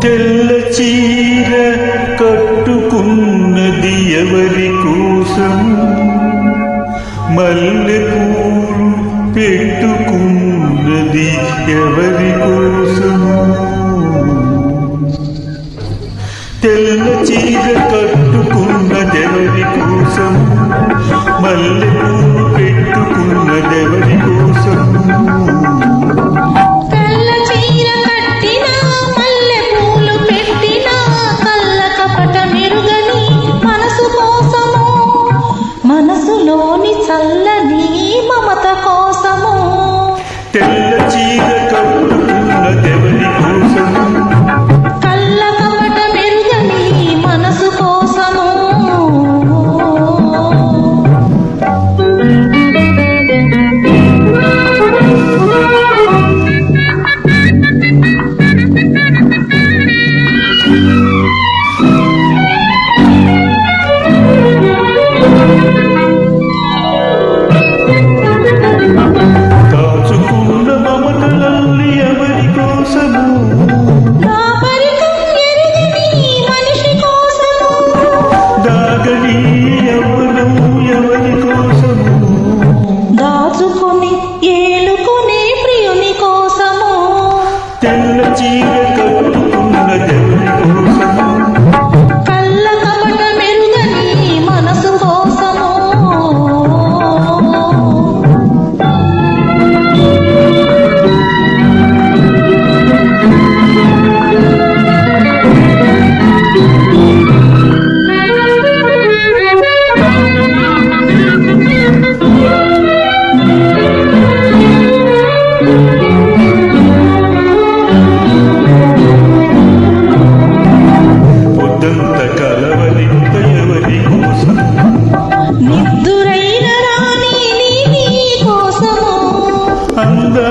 తెల్ల చీర కట్టుకున్నది ఎవరి కోసం, మల్లె పూలు పెట్టుకున్నది ఎవరి కోసం. తెల్ల చీర కట్టుకున్నదెవరి కోసం, మల్లె పూలు పెట్టుకున్నదెవరి కోసం. తెల్ల చీర కట్టినా మల్లె పూలు పెట్టినా కళ్ళ కపట మెరుగని మనసు కోసము, మనసులోని చల్లని మమత కోసము. తెల్ల చీర కట్టుకున్నదెవరి కోసం, కళ్ళ కపట మెరుగని మనసు కోసము. దాచుకున్న మమతలల్లి ఎవరి కోసము, దాపరికం ఎరుగని మనిషి కోసము. దాగని యవ్వనం ఎవరి కోసము. దాచుకొని ఏలుకునే ప్రియుని కోసము. తెల్ల చీర కట్టుకున్నదెవరి కోసము, కళ్ళ కపట మెరుగని మనసు కోసము. పొద్దంత కలవరింత ఎవరి కోసం, నిద్దురైన రాణి నీ కోసము. అందా